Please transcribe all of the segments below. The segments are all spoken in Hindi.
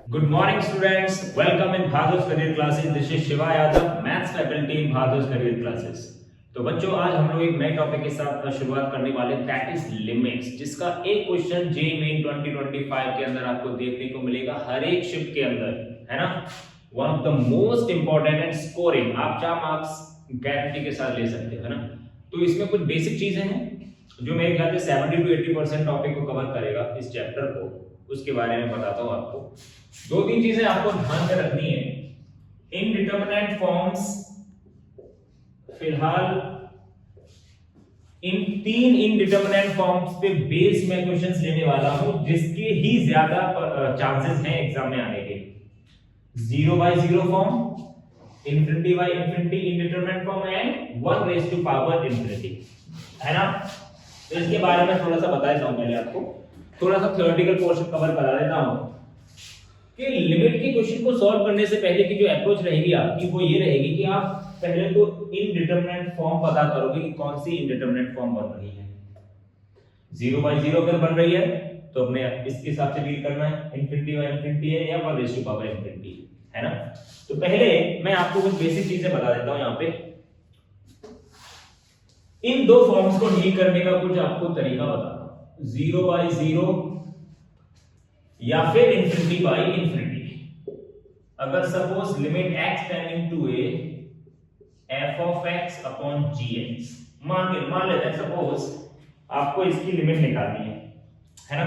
Good morning, students. Welcome in Bhadur's Career Classes. This is Shiva Yadav, Maths faculty in Bhadur's Career Classes. तो बच्चों आज हम लोग एक नए टॉपिक के साथ शुरुआत करने वाले दैट इज लिमिट्स, जिसका एक क्वेश्चन जे मेन 2025 के अंदर आपको देखने को मिलेगा हर एक शिफ्ट के अंदर, है ना। One of the most important and scoring, आप 4 मार्क्स गारंटी के साथ ले सकते हो, है ना। तो इसमें कुछ बेसिक चीजें हैं जो मेरे ख्याल से 70 to 80% टॉपिक को कवर करेगा इस चैप्टर को, उसके बारे में बताता हूं आपको। 2-3 चीजें आपको ध्यान में रखनी है। इनडिटरमिनेट फॉर्म्स, फिलहाल इन 3 इनडिटरमिनेट फॉर्म्स पे बेस में क्वेश्चंस लेने वाला हूं, जिसके ही ज्यादा चांसेस हैं एग्जाम में आने के। 0/0 form, infinity by infinity indeterminate form and 1 raise to power infinity, है ना। तो इसके बारे में थोड़ा सा बता देता हूं, पहले आपको थोड़ा सा थ्योरेटिकल पोर्शन कवर करा देता हूं कि लिमिट के क्वेश्चन को सॉल्व करने से पहले की जो अप्रोच रहेगी आपकी वो ये रहेगी कि आप पहले तो इनडिटरमिनेट फॉर्म पता करोगे कि कौन सी इनडिटरमिनेट फॉर्म बन रही है। 0/0 अगर बन रही है तो अपने इसके हिसाब से डील करना है, इंफिनिटी बाय इंफिनिटी है या 1 रेज़ टू पावर इंफिनिटी, है ना। तो पहले मैं आपको कुछ बेसिक चीजें बता देता हूं। यहां पे इन 2 फॉर्म्स को डील करने का कुछ आपको तरीका बताता हूं, 0/0 या फिर इंफिनिटी बाय इंफिनिटी। अगर suppose limit x tending to a f of x upon gx, मान लेते हैं सपोज आपको इसकी लिमिट निकालनी है ना।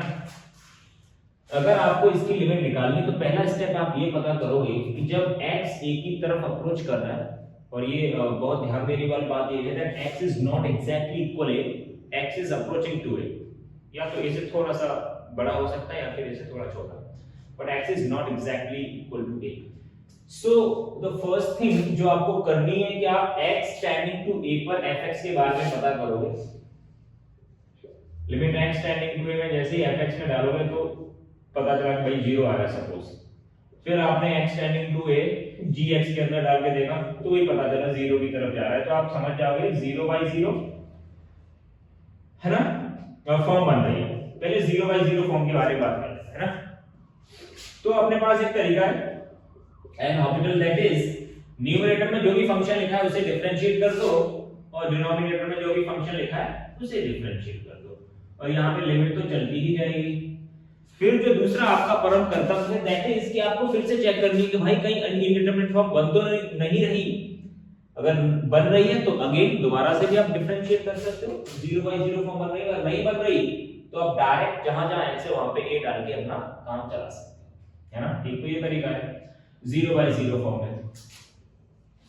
अगर आपको इसकी लिमिट निकालनी तो पहला स्टेप आप ये पता करोगे कि जब x a की तरफ अप्रोच कर रहा है, और ये बहुत ध्यान देने वाली बात ये है that x is not exactly equal a, x is approaching to a, या तो a से थोड़ा सा बड़ा हो सकता है या फिर a से थोड़ा छोटा, but x is not exactly equal to a। So the first thing जो आपको करनी है कि आप x टेंडिंग टू a पर fx के बारे में पता करोगे। Limit x tending to a में जैसे ही fx में डालोगे तो पता चला कि भाई 0 आ रहा है सपोज, फिर आपने x tending to a gx के अंदर डाल के देखा तो ही पता चला 0 की तरफ जा रहा है, तो आप समझ जाओगे 0/0, है ना, फॉर्म बन रही है। पहले 0/0 फॉर्म के बारे में बात करते हैं, है ना। तो अपने पास एक तरीका है N orbital, that is numerator में जो भी फंक्शन लिखा है उसे डिफरेंशिएट कर दो और डिनोमिनेटर में जो भी फंक्शन लिखा है उसे डिफरेंशिएट कर दो, और यहाँ पे लिमिट तो चलती ही जाएगी। फिर जो दूसरा आपका परम कर्तव्य है दैट इज कि आपको फिर से चेक करनी है कि भाई कहीं इनडिटरमिनेट फॉर्म बन तो नहीं रही। अगर बन रही है तो अगेन दोबारा से भी आप डिफरेंशिएट कर सकते हो। 0/0 फॉर्म बन रही है, अगर नहीं बन रही तो आप डायरेक्ट जहां से वहां पे a डाल के अपना काम चला सकते हैं, है ना। ठीक, तो ये तरीका है 0/0 फॉर्म में।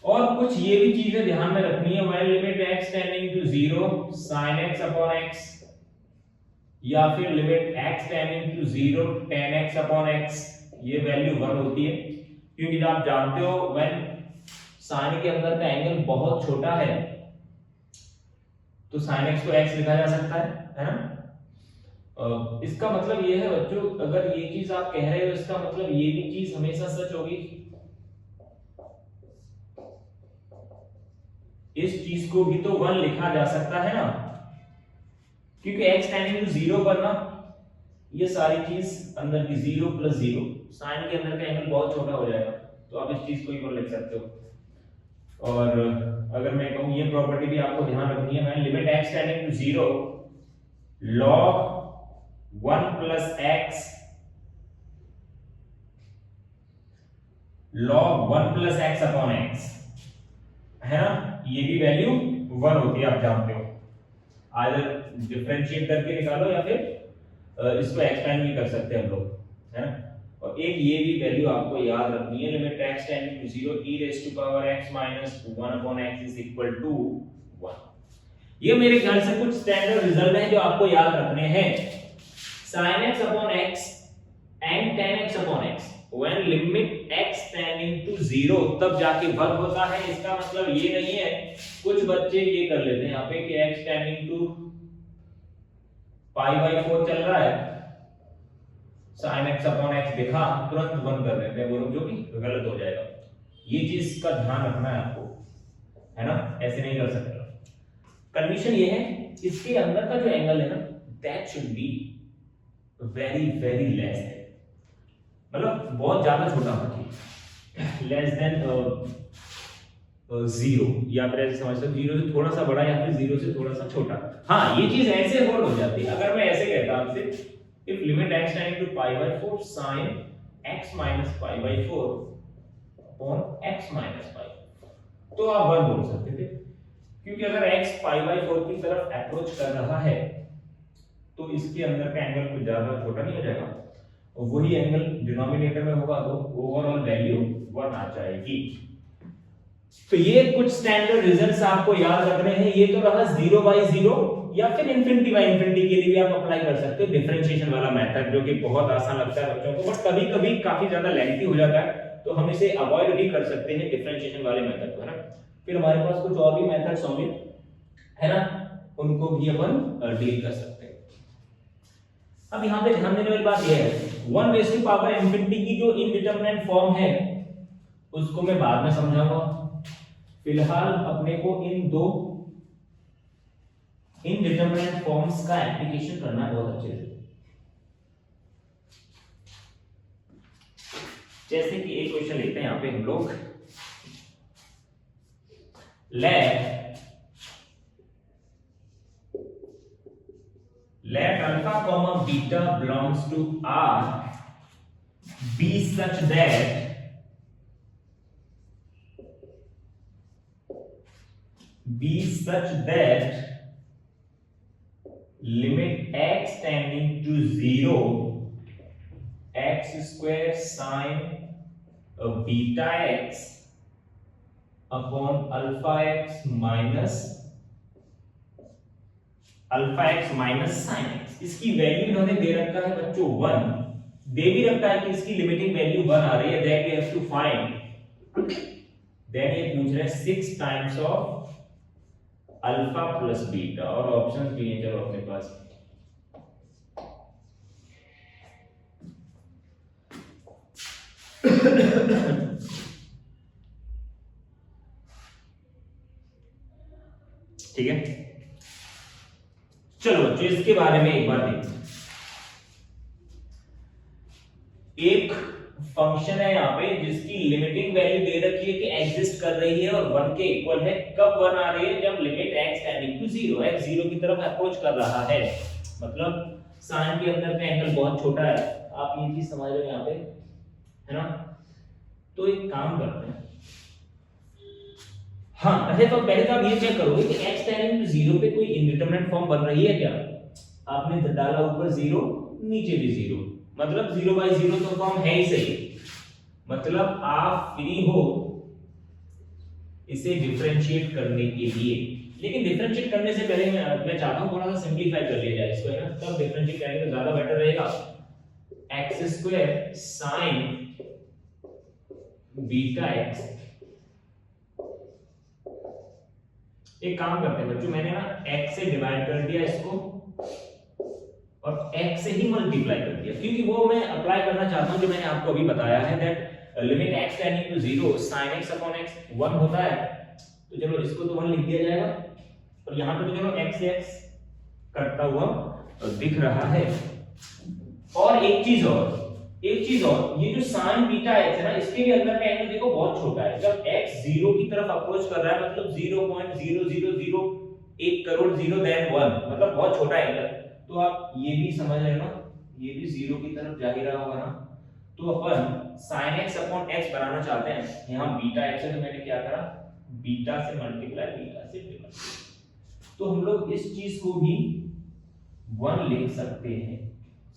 और कुछ ये भी चीजें ध्यान में रखनी है, when limit x tending to 0 sin x upon x, या फिर limit x tending to 0 tan x upon x, ये वैल्यू 1 होती है, क्योंकि आप जानते हो व्हेन sin के अंदर का एंगल बहुत छोटा है तो sin x को x लिखा जा सकता है ना। इसका मतलब ये है बच्चों, अगर ये चीज आप कह रहे हो इसका मतलब ये भी चीज हमेशा सच होगी। इस चीज को भी तो 1 लिखा जा सकता है ना, क्योंकि x टेंडिंग टू 0 पर ना ये सारी चीज अंदर की 0 + 0, sin के अंदर का एंगल बहुत छोटा हो जाएगा, तो आप इस चीज को ही लिख सकते हो। और अगर मैं कहूं ये प्रॉपर्टी भी आपको ध्यान रखनी है, मैं limit x tending to 0 log 1 + x log 1 + x upon x, है ना, ये भी वैल्यू 1 होती है, आप जानते हो। आइदर डिफरेंशिएट करके निकालो या फिर इसको एक्सपेंड भी कर सकते हैं हम लोग, है ना। और एक ये भी वैल्यू आपको याद रखनी है, limit x tending to 0 e raise to power x minus 1 upon x is equal to 1। ये मेरे ख्याल से कुछ स्टैंडर्ड रिजल्ट हैं जो आपको याद रखने हैं। sin x upon x and tan x upon x, when limit x tending to 0 तब जाके वर्क होता है। इसका मतलब ये नहीं है, कुछ बच्चे ये कर लेते हैं यहाँ पे कि x tending to π/4 चल रहा है, sin x अपॉन x देखा तुरंत 1 कर देते हैं, वो लोग, जो कि गलत हो जाएगा। ये चीज का ध्यान रखना है आपको, है ना, ऐसे नहीं कर सकते। कंडीशन ये है इसके अंदर का जो एंगल है ना that should be very very less है, मतलब बहुत ज्यादा छोटा होना चाहिए, लेस देन 0, या फिर ऐसे समझ सकते 0 से थोड़ा सा बड़ा या फिर 0 से थोड़ा सा छोटा। हाँ, ये चीज ऐसे होल्ड हो जाती है अगर मैं ऐसे कहता आपसे if limit x tending to pi by 4 sin x minus pi by 4 upon x minus pi, तो आप 1 बोल सकते थे, क्योंकि अगर x पाई बाय 4 की तरफ अप्रोच कर रहा है तो इसके अंदर का एंगल कुछ ज्यादा छोटा नहीं हो जाएगा, और वही एंगल डिनोमिनेटर में होगा तो ओवरऑल वैल्यू 1 आ जाएगी। तो ये कुछ स्टैंडर्ड रिजल्ट्स आपको याद रखने हैं। ये तो रहा 0/0 या फिर इंफिनिटी बाय इंफिनिटी के लिए भी आप अप्लाई कर सकते हो डिफरेंशिएशन वाला मेथड, जो कि बहुत आसान लगता है बच्चों को, बट कभी-कभी काफी ज्यादा लेंथी हो जाता है, तो हम इसे अवॉइड भी कर सकते हैं डिफरेंशिएशन वाले मेथड को, है ना। फिर हमारे पास कुछ और भी मेथड्स होंगे, है ना, उनको भी अपन डील कर सकते हैं। अब यहाँ पे ध्यान देने वाली बात यह है 1 रेज़ टू पावर इंफिनिटी की जो इनडिटरमिनेट फॉर्म है उसको मैं बाद में समझाऊंगा। फिलहाल अपने को इन दो इनडिटरमिनेट फॉर्म्स का एप्लीकेशन करना है बहुत अच्छे से। जैसे कि एक क्वेश्चन लेते हैं यहाँ पे हम लोग, let alpha comma beta belongs to R be such that limit x tending to 0 x square sin beta x upon alpha x minus sin x। इसकी वैल्यू इन्होंने दे रखा है बच्चों 1, दे भी रखा है कि इसकी लिमिटिंग वैल्यू 1 आ रही है, that we have to find. Then ये पूछ रहे हैं 6 times of alpha plus beta, और ऑप्शंस भी हैं चलो अपने पास। ठीक है, चलो बच्चों इसके बारे में एक बार देखते हैं। एक फंक्शन है यहाँ पे जिसकी लिमिटिंग वैल्यू दे रखी है कि एग्जिस्ट कर रही है और 1 के इक्वल है। कब 1 आ रही है? जब limit x tending to 0, x 0 की तरफ अप्रोच कर रहा है, मतलब साइन के अंदर का एंगल बहुत छोटा है। आप ये चीज समझ रहे हो यहाँ पे, है ना। तो एक काम करते हैं, हाँ पहले तो आप ये चेक करोगे कि x टेंडिंग टू 0 पे कोई इंडिटरमिनेट फॉर्म बन रही है क्या। आपने डाला ऊपर 0, नीचे भी 0, मतलब 0/0 तो फॉर्म है ही सही। मतलब आप फ्री हो इसे डिफरेंशिएट करने के लिए, लेकिन डिफरेंशिएट करने से पहले मैं चाहता हूं थोड़ा सा सिंपलीफाई कर लिया जाए इसको, है ना। तब डिफरेंशिएट करेंगे तो ज्यादा बेटर रहेगा। x² sin बीटा x, एक काम करते हैं बच्चों, मैंने ना x से डिवाइड कर दिया इसको और x से ही मल्टीप्लाई कर दिया, क्योंकि वो मैं अप्लाई करना चाहता हूं जो मैंने आपको अभी बताया है, that limit x tending to 0 sin x upon x 1 होता है। तो चलो इसको तो 1 लिख दिया जाएगा, और यहां पे तो चलो x से x कटता हुआ दिख रहा है। और एक चीज और, ये जो sin बीटा x है ना, इसके भी अंदर का एंगल देखो बहुत छोटा है। जब x 0 की तरफ अप्रोच कर रहा है, मतलब 0.0001 करोड़ 0 देन 1, मतलब बहुत छोटा एंगल। तो आप ये भी समझ रहे हो ना, ये भी 0 की तरफ जा ही रहा होगा ना। तो अपन sin x अपॉन x बनाना चाहते हैं, यहाँ बीटा x है तो मैंने क्या करा, बीटा से मल्टीप्लाई, बीटा से डिवाइड। तो हम लोग इस चीज को भी 1 लिख सकते हैं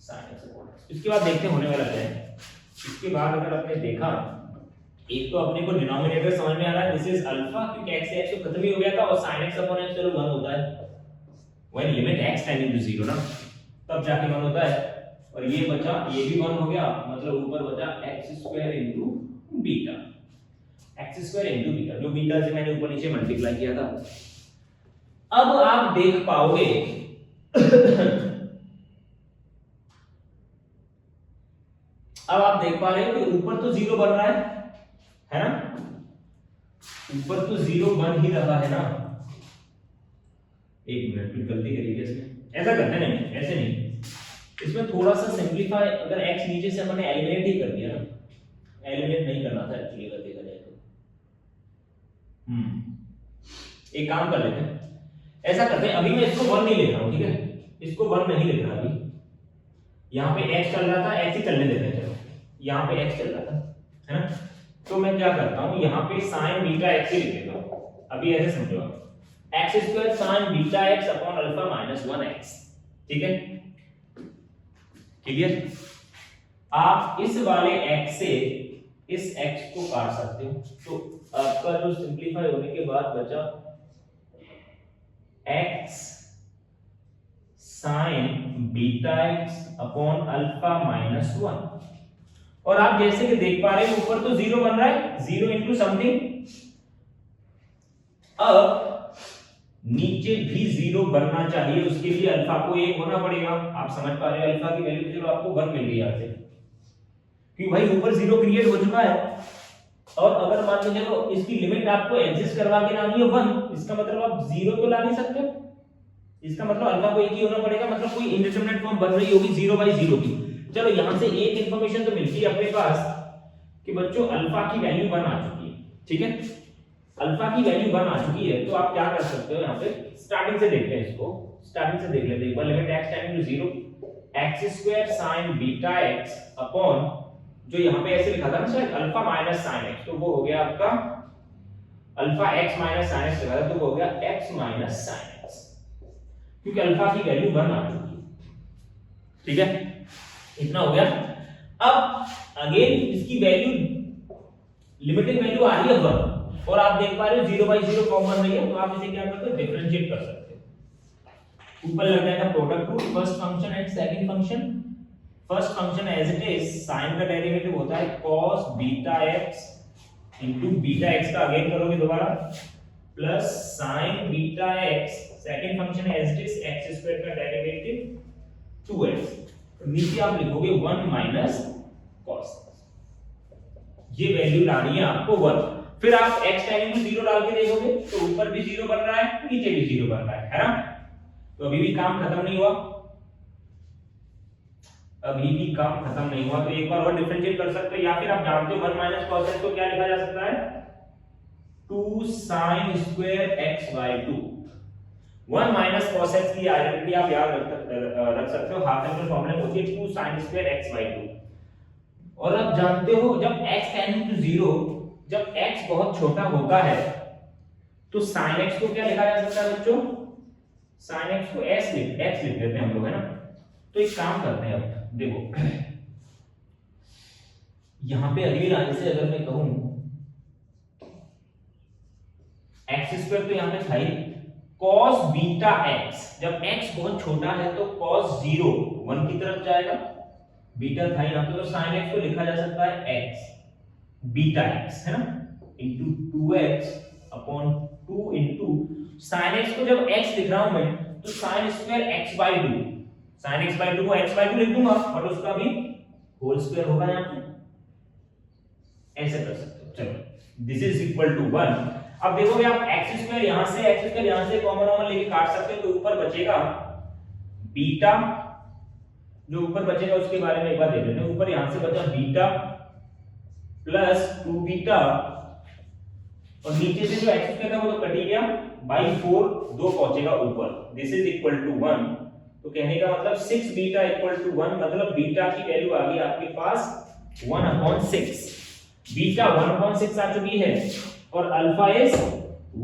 sin x अपॉन x। इसके बाद देखते हैं होने वाला क्या है। इसके बाद अगर आपने देखा, एक तो अपने को डिनोमिनेटर समझ में आ रहा है, दिस इज अल्फा, क्योंकि x से x तो खत्म ही हो गया था, और sin x अपॉन x चलो 1 होता है when limit x tending to 0 ना, तब जाके 1 होता है। और ये बचा, ये भी 1 हो गया, मतलब ऊपर बचा x² into beta, x² into beta, जो बीटा से मैंने ऊपर नीचे मल्टीप्लाई किया था। अब आप देख पाओगे अब आप देख पा रहे हो कि ऊपर तो 0 बन रहा है ना, ऊपर तो 0 बन ही रहा है ना। एक मिनट, फिर गलती करी है इसमें, ऐसा करते नहीं, ऐसे नहीं, इसमें थोड़ा सा सिंपलीफाई, अगर x नीचे से हमने एलिमिनेट ही कर दिया ना, एलिमिनेट नहीं करना था एक्चुअली अगर देखा जाए तो। एक काम कर लेते हैं, ऐसा करते हैं, अभी मैं इसको 1 नहीं लिख रहा हूं, ठीक है, इसको 1 नहीं लिख रहा अभी। यहाँ पे x चल रहा था, x ही चलने देते हैं, चलो यहाँ पे x चल रहा था, है ना, तो मैं क्या करता हूँ, यहाँ पे sin बीटा x ही लिख देता हूँ। अभी ऐसे समझो आप, x square sin beta x upon alpha minus 1x, ठीक है, क्लियर। आप इस वाले x से इस x को काट सकते हो, तो आपका जो सिंपलीफाई होने के बाद बचा x sin beta x upon alpha minus 1। और आप जैसे कि देख पा रहे हैं ऊपर तो 0 बन रहा है, 0 इंटू समथिंग, अब नीचे भी 0 बनना चाहिए, उसके लिए अल्फा को 1 होना पड़ेगा। आप समझ पा रहे हैं अल्फा की वैल्यू चलो आपको 1 मिल गई यहां से, क्योंकि भाई ऊपर 0 क्रिएट हो चुका है। और अगर मान लीजिए चलो इसकी लिमिट आपको एग्जिस्ट करवा के लानी है 1, इसका मतलब आप 0 तो ला नहीं सकते, इसका मतलब अल्फा को 1 ही होना पड़ेगा, मतलब कोई इंडिटरमिनेट फॉर्म बन रही होगी 0/0 की। चलो यहां से एक इंफॉर्मेशन तो मिलती है अपने पास कि बच्चों अल्फा की वैल्यू 1 आ चुकी है, ठीक है, अल्फा की वैल्यू 1 आ चुकी है, तो आप क्या कर सकते हो, यहाँ पे स्टार्टिंग से देखते हैं इसको, स्टार्टिंग से देख लेते हैं एक बार। Limit x tending to 0, x square sin beta x upon, जो यहाँ पे ऐसे लिखा था ना शायद अल्फा माइनस sin x, तो वो हो गया आपका alpha x minus sin x लिखा था, तो वो हो गया x माइनस sin x, क्योंकि अल्फा की वैल्यू 1 आ चुकी है, ठीक है, इतना हो गया। अब अगेन इसकी वैल्यू, लिमिटिंग वैल्यू आ रही है 1, और आप देख पा रहे हो 0/0 फॉर्म बन रही है, तो आप इसे क्या करते हो, डिफरेंशिएट कर सकते हो। ऊपर लग जाएगा product rule, first function and second function. First function as it is, sine का डेरिवेटिव होता है cos beta x into beta x का अगेन करोगे दोबारा, plus sin beta x, second function as it is x square का डेरिवेटिव 2x, नीचे आप लिखोगे 1 माइनस cos, ये वैल्यू लानी है आपको 1। फिर आप x टेंडिंग टू 0 डाल के देखोगे तो ऊपर भी 0 बन रहा है, नीचे भी 0 बन रहा है ना, तो अभी भी काम खत्म नहीं हुआ, अभी भी काम खत्म नहीं हुआ। तो एक बार और डिफरेंशिएट कर सकते हैं, या फिर आप जानते हो 1 माइनस cos x को क्या लिखा जा सकता है, 2 sin square x/2। 1 minus cos x की आइडेंटिटी आप याद रख सकते हो, हाफ एंगल फॉर्मूला होती है 2 sin स्क्वायर x/2। और आप जानते हो जब x टेंडिंग टू 0, जब x बहुत छोटा होता है तो sin x को क्या लिखा जा सकता है बच्चों, sin x को x लिख देते हैं हम लोग, है ना। तो एक काम करते हैं, अब देखो यहां पे अगली लाइन से अगर मैं कहूं x स्क्वायर, तो यहां पे था ही cos बीटा x, जब x बहुत छोटा है तो cos 0 1 की तरफ जाएगा, बीटा था यहां पे, तो sin x को लिखा जा सकता है x बीटा x, है ना, into 2x upon 2 into sin x को जब x लिख रहा हूं मैं, तो sin square x/2, sin x/2 को x/2 लिख दूंगा, और उसका भी होल स्क्वायर होगा यहां पे, ऐसे कर सकते हो। चलो दिस इज इक्वल टू 1। अब देखोगे आप x स्क्वायर यहां से कॉमन लेके काट सकते हो, तो ऊपर बचेगा बीटा, जो ऊपर बचेगा उसके बारे में एक बार देख लेते हैं। ऊपर यहां से बचा बीटा प्लस 2 बीटा, और नीचे से जो x स्क्वायर था वो तो कट ही गया, बाई 4 2 पहुंचेगा ऊपर, दिस इज इक्वल टू 1। तो कहने का मतलब 6 बीटा इक्वल टू 1, मतलब बीटा की वैल्यू आ गई आपके पास 1/6, बीटा 1/6 आ चुकी है, और अल्फा इज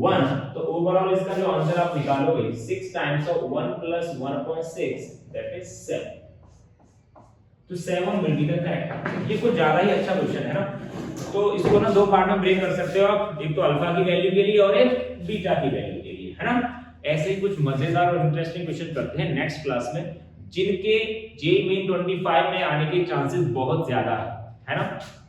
1, तो ओवरऑल इसका जो आंसर आप निकालोगे 6 times of 1 plus 1/6 that is 7, तो 7 विल बी द करेक्ट। ये कुछ ज्यादा ही अच्छा क्वेश्चन है ना, तो इसको ना दो पार्ट में ब्रेक कर सकते हो आप, एक तो अल्फा की वैल्यू के लिए और एक बीटा की वैल्यू के लिए, है ना। ऐसे ही कुछ मजेदार और इंटरेस्टिंग क्वेश्चन करते हैं नेक्स्ट क्लास में, जिनके जेईई मेन 25 में आने के चांसेस बहुत ज्यादा है ना।